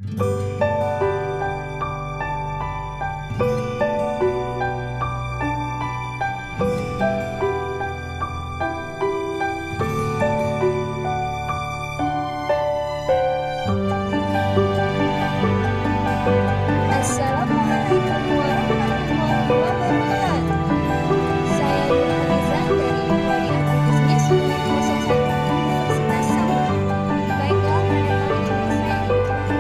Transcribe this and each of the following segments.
Assalamualaikum warahmatullahi wabarakatuh. Saya Nurhaliza dari Prodi Agribisnis UIN 01 Universitas Samarinda. Baiklah, pada kali ini saya ingin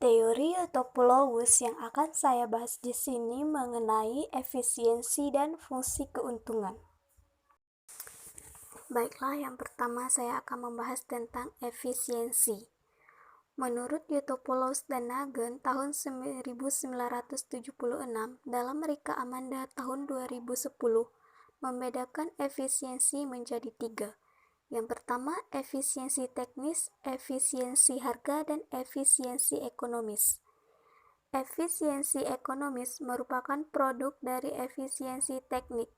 Teori Eutopolous yang akan saya bahas di sini mengenai efisiensi dan fungsi keuntungan. Baiklah, yang pertama saya akan membahas tentang efisiensi. Menurut Eutopolous dan Nagel tahun 1976 dalam Rika Amanda tahun 2010 membedakan efisiensi menjadi 3. Yang pertama, efisiensi teknis, efisiensi harga, dan efisiensi ekonomis. Efisiensi ekonomis merupakan produk dari efisiensi teknik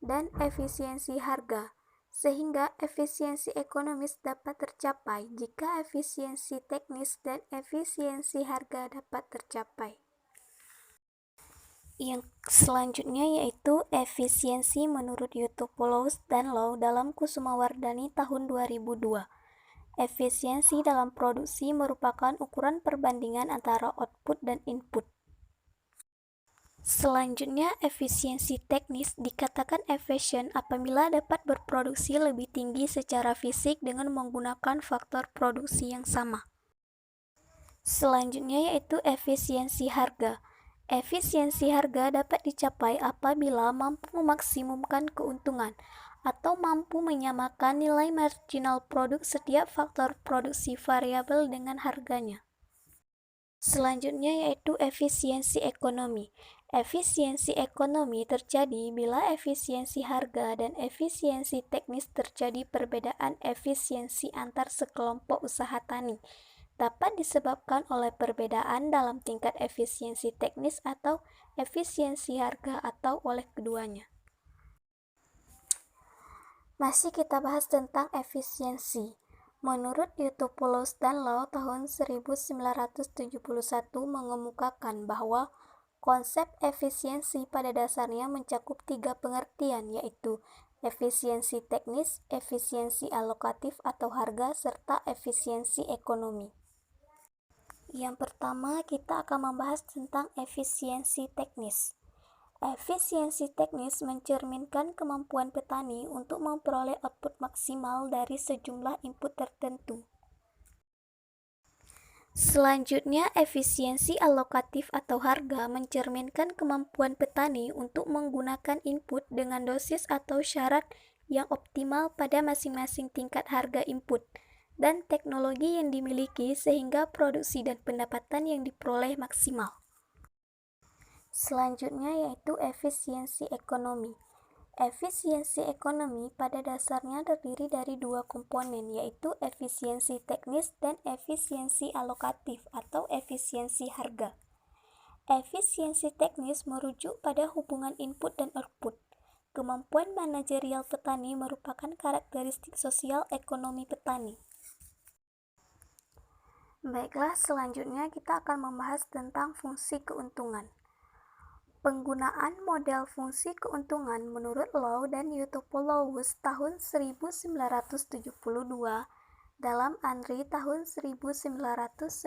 dan efisiensi harga, sehingga efisiensi ekonomis dapat tercapai jika efisiensi teknis dan efisiensi harga dapat tercapai. Yang selanjutnya yaitu efisiensi menurut Eutopolous dan Low dalam Kusumawardhani tahun 2002. Efisiensi dalam produksi merupakan ukuran perbandingan antara output dan input. Selanjutnya, efisiensi teknis dikatakan efisien apabila dapat berproduksi lebih tinggi secara fisik dengan menggunakan faktor produksi yang sama. Selanjutnya yaitu efisiensi harga. Efisiensi harga dapat dicapai apabila mampu memaksimumkan keuntungan atau mampu menyamakan nilai marginal produk setiap faktor produksi variabel dengan harganya. Selanjutnya yaitu efisiensi ekonomi. Efisiensi ekonomi terjadi bila efisiensi harga dan efisiensi teknis terjadi perbedaan efisiensi antar sekelompok usaha tani. Dapat disebabkan oleh perbedaan dalam tingkat efisiensi teknis atau efisiensi harga atau oleh keduanya. Masih kita bahas tentang efisiensi. Menurut Eutopolous dan Low tahun 1971 mengemukakan bahwa konsep efisiensi pada dasarnya mencakup 3 pengertian, yaitu efisiensi teknis, efisiensi alokatif atau harga, serta efisiensi ekonomi. Yang pertama, kita akan membahas tentang efisiensi teknis. Efisiensi teknis mencerminkan kemampuan petani untuk memperoleh output maksimal dari sejumlah input tertentu. Selanjutnya, efisiensi alokatif atau harga mencerminkan kemampuan petani untuk menggunakan input dengan dosis atau syarat yang optimal pada masing-masing tingkat harga input dan teknologi yang dimiliki sehingga produksi dan pendapatan yang diperoleh maksimal. Selanjutnya yaitu efisiensi ekonomi. Efisiensi ekonomi pada dasarnya terdiri dari 2 komponen, yaitu efisiensi teknis dan efisiensi alokatif atau efisiensi harga. Efisiensi teknis merujuk pada hubungan input dan output. Kemampuan manajerial petani merupakan karakteristik sosial ekonomi petani. Baiklah, selanjutnya kita akan membahas tentang fungsi keuntungan. Penggunaan model fungsi keuntungan menurut Low dan Eutopolous tahun 1972 dalam Andri tahun 1992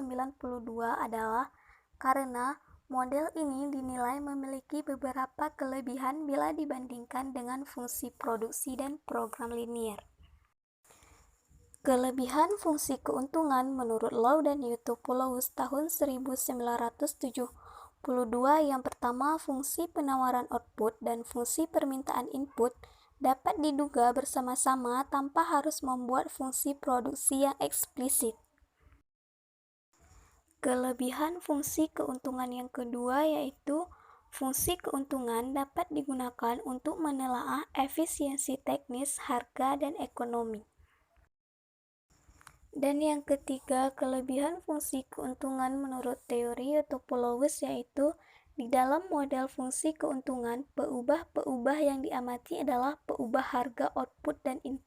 adalah karena model ini dinilai memiliki beberapa kelebihan bila dibandingkan dengan fungsi produksi dan program linier. Kelebihan fungsi keuntungan menurut Low dan Eutopolous tahun 1972 yang pertama, fungsi penawaran output dan fungsi permintaan input dapat diduga bersama-sama tanpa harus membuat fungsi produksi yang eksplisit. Kelebihan fungsi keuntungan yang kedua yaitu Fungsi keuntungan dapat digunakan untuk menelaah efisiensi teknis, harga, dan ekonomi. Dan yang ketiga, kelebihan fungsi keuntungan menurut teori Eutopolous yaitu di dalam model fungsi keuntungan, peubah-peubah yang diamati adalah peubah harga output dan input.